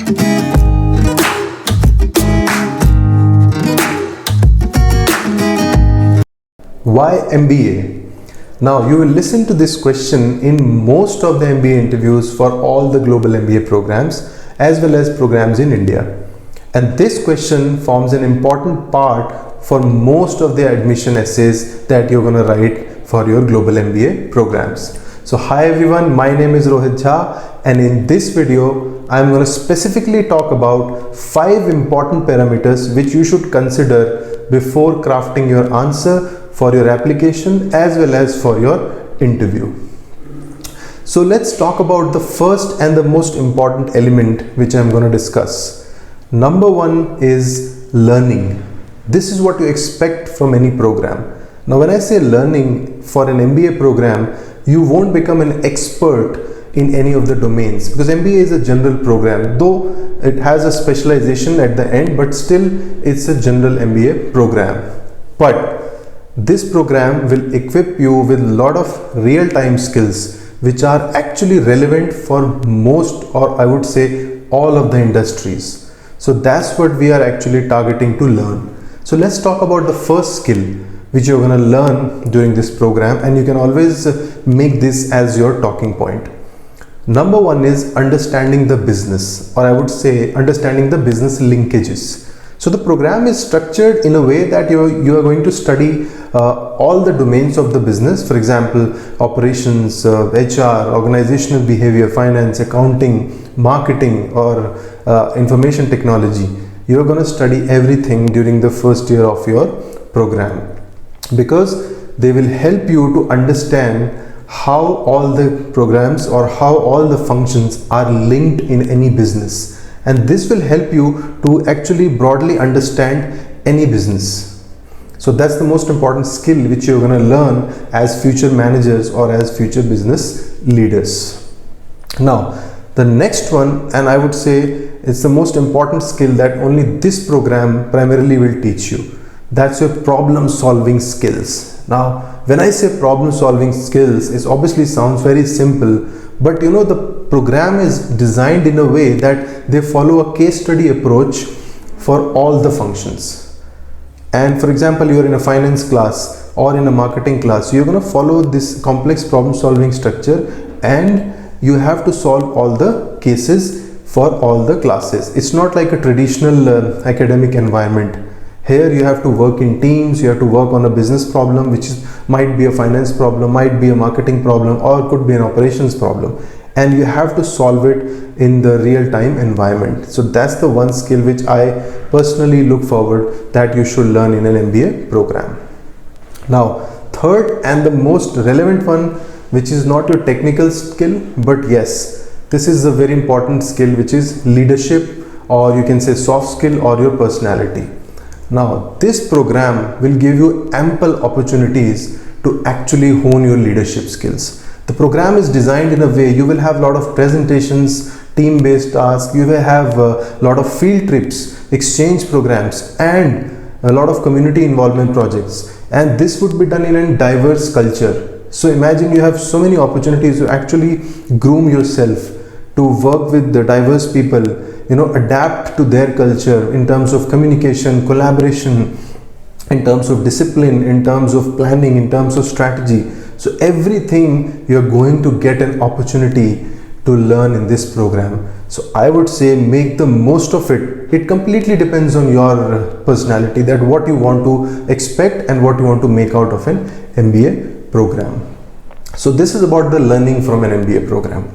Why MBA? Now you will listen to this question in most of the MBA interviews for all the global MBA programs as well as programs in India. And this question forms an important part for most of the admission essays that you're going to write for your global MBA programs. So hi everyone, my name is Rohit Jha, and in this video I'm going to specifically talk about 5 important parameters which you should consider before crafting your answer for your application as well as for your interview. So let's talk about the first and the most important element which I'm going to discuss. Number 1 is learning. This is what you expect from any program. Now when I say learning for an MBA program, you won't become an expert in any of the domains, because MBA is a general program, though it has a specialization at the end, but still it's a general MBA program. But this program will equip you with a lot of real-time skills which are actually relevant for most, or I would say all of the industries. So that's what we are actually targeting to learn. So let's talk about the first skill which you're going to learn during this program, and you can always make this as your talking point. Number 1 is understanding the business, or I would say understanding the business linkages. So the program is structured in a way that you are going to study all the domains of the business. For example, operations, HR, organizational behavior, finance, accounting, marketing, or information technology. You are going to study everything during the first year of your program, because they will help you to understand how all the programs or how all the functions are linked in any business. And this will help you to actually broadly understand any business. So that's the most important skill which you're going to learn as future managers or as future business leaders. Now, the next one, and I would say it's the most important skill that only this program primarily will teach you. That's your problem solving skills. Now, when I say problem solving skills, it obviously sounds very simple, but you know, the program is designed in a way that they follow a case study approach for all the functions. And for example, you're in a finance class or in a marketing class, you're going to follow this complex problem solving structure, and you have to solve all the cases for all the classes. It's not like a traditional academic environment. Here you have to work in teams, you have to work on a business problem, which might be a finance problem, might be a marketing problem, or could be an operations problem. And you have to solve it in the real-time environment. So that's the one skill which I personally look forward that you should learn in an MBA program. Now, third and the most relevant one, which is not your technical skill, but yes, this is a very important skill, which is leadership, or you can say soft skill, or your personality. Now, this program will give you ample opportunities to actually hone your leadership skills. The program is designed in a way you will have a lot of presentations, team-based tasks, you will have a lot of field trips, exchange programs, and a lot of community involvement projects. And this would be done in a diverse culture. So imagine you have so many opportunities to actually groom yourself, to work with the diverse people, adapt to their culture in terms of communication, collaboration, in terms of discipline, in terms of planning, in terms of strategy. So everything you're going to get an opportunity to learn in this program. So I would say make the most of it. It completely depends on your personality, that what you want to expect and what you want to make out of an MBA program. So this is about the learning from an MBA program.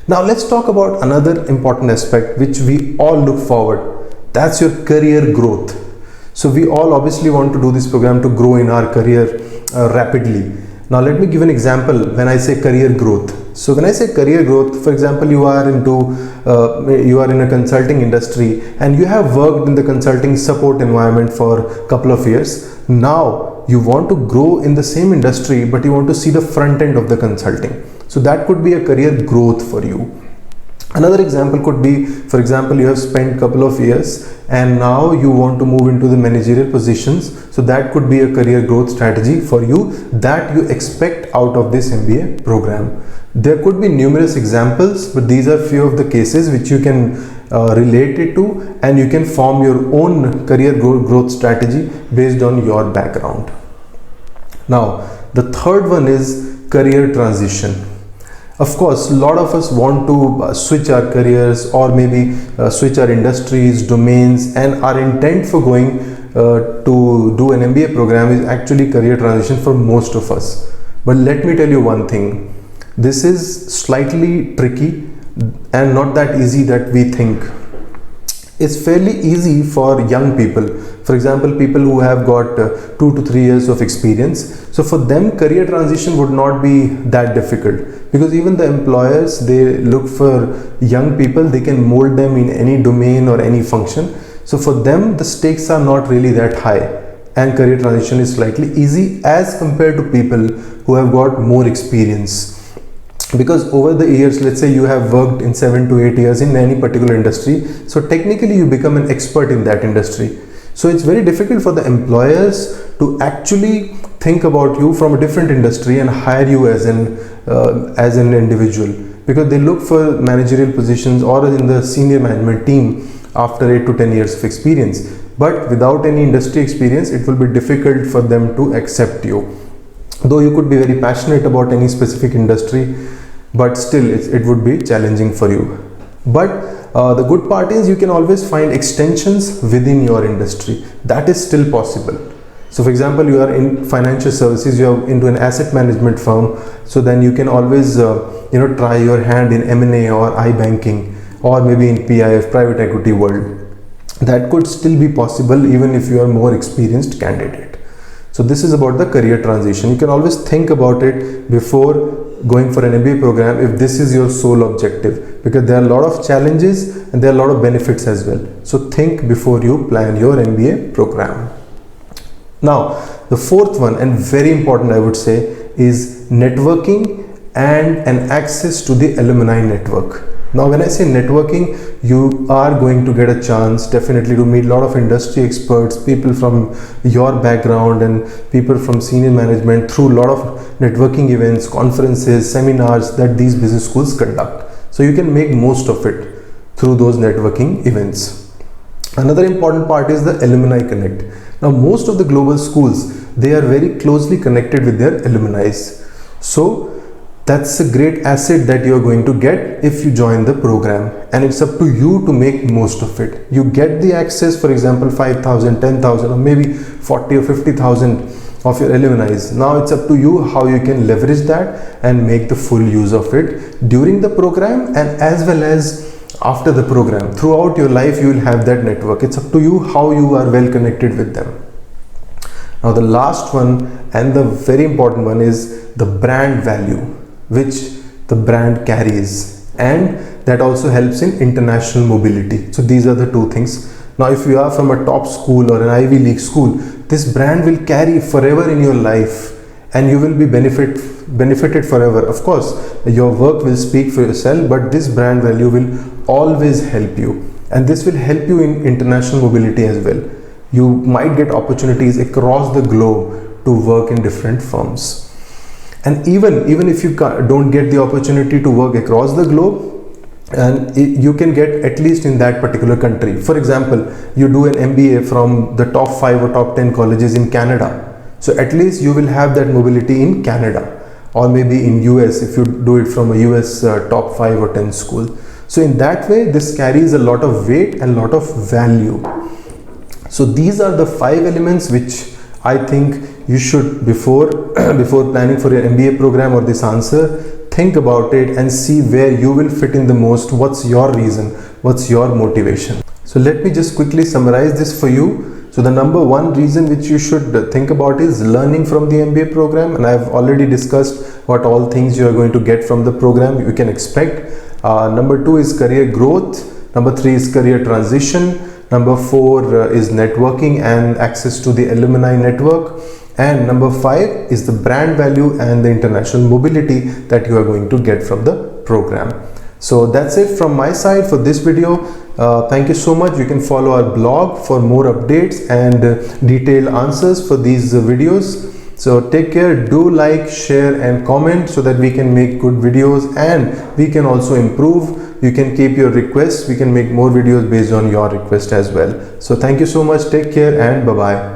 Now let's talk about another important aspect which we all look forward. That's your career growth. So we all obviously want to do this program to grow in our career rapidly. Now let me give an example when I say career growth. So when I say career growth, for example, you are in a consulting industry and you have worked in the consulting support environment for a couple of years. Now you want to grow in the same industry, but you want to see the front end of the consulting. So that could be a career growth for you. Another example could be, for example, you have spent a couple of years and now you want to move into the managerial positions. So that could be a career growth strategy for you that you expect out of this MBA program. There could be numerous examples, but these are few of the cases which you can relate it to, and you can form your own career growth strategy based on your background. Now, the third one is career transition. Of course, a lot of us want to switch our careers, or maybe switch our industries, domains, and our intent for going to do an MBA program is actually career transition for most of us. But let me tell you one thing, this is slightly tricky and not that easy that we think. It's fairly easy for young people, for example, people who have got 2 to 3 years of experience. So for them, career transition would not be that difficult, because even the employers, they look for young people, they can mold them in any domain or any function. So for them, the stakes are not really that high, and career transition is slightly easy as compared to people who have got more experience. Because over the years, let's say you have worked in 7 to 8 years in any particular industry, so technically you become an expert in that industry. So it's very difficult for the employers to actually think about you from a different industry and hire you as an individual, because they look for managerial positions or in the senior management team after 8 to 10 years of experience. But without any industry experience, it will be difficult for them to accept you. Though you could be very passionate about any specific industry, but still it would be challenging for you. But the good part is you can always find extensions within your industry. That is still possible. So for example, you are in financial services, you are into an asset management firm, so then you can always try your hand in M&A or iBanking, or maybe in PIF, private equity world. That could still be possible even if you are more experienced candidate. So this is about the career transition. You can always think about it before going for an MBA program if this is your sole objective, because there are a lot of challenges and there are a lot of benefits as well. So think before you plan your MBA program. Now, the fourth one, and very important I would say, is networking and an access to the alumni network. Now, when I say networking, you are going to get a chance definitely to meet a lot of industry experts, people from your background and people from senior management through a lot of networking events, conferences, seminars that these business schools conduct. So you can make most of it through those networking events. Another important part is the Alumni Connect. Now, most of the global schools, they are very closely connected with their alumni. So that's a great asset that you're going to get if you join the program, and it's up to you to make most of it. You get the access, for example, 5,000, 10,000, or maybe 40 or 50,000 of your alumni. Now it's up to you how you can leverage that and make the full use of it during the program and as well as after the program. Throughout your life, you will have that network. It's up to you how you are well connected with them. Now the last one and the very important one is the brand value, which the brand carries, and that also helps in international mobility. So these are the two things. Now if you are from a top school or an Ivy League school, this brand will carry forever in your life and you will be benefited forever. Of course, your work will speak for yourself, but this brand value will always help you, and this will help you in international mobility as well. You might get opportunities across the globe to work in different firms. And even if you don't get the opportunity to work across the globe, and you can get at least in that particular country. For example, you do an MBA from the top 5 or top 10 colleges in Canada. So at least you will have that mobility in Canada, or maybe in US if you do it from a US top 5 or 10 school. So in that way, this carries a lot of weight and a lot of value. So these are the 5 elements which I think you should, before planning for your MBA program or this answer, think about it and see where you will fit in the most. What's your reason? What's your motivation? So let me just quickly summarize this for you. So the number one reason which you should think about is learning from the MBA program, and I've already discussed what all things you are going to get from the program you can expect. Number 2 is career growth. Number 3 is career transition. Number 4 is networking and access to the alumni network. And number 5 is the brand value and the international mobility that you are going to get from the program. So that's it from my side for this video. Thank you so much. You can follow our blog for more updates and detailed answers for these videos. So take care, do like, share and comment so that we can make good videos and we can also improve. You can keep your requests. We can make more videos based on your request as well. So thank you so much. Take care and bye-bye.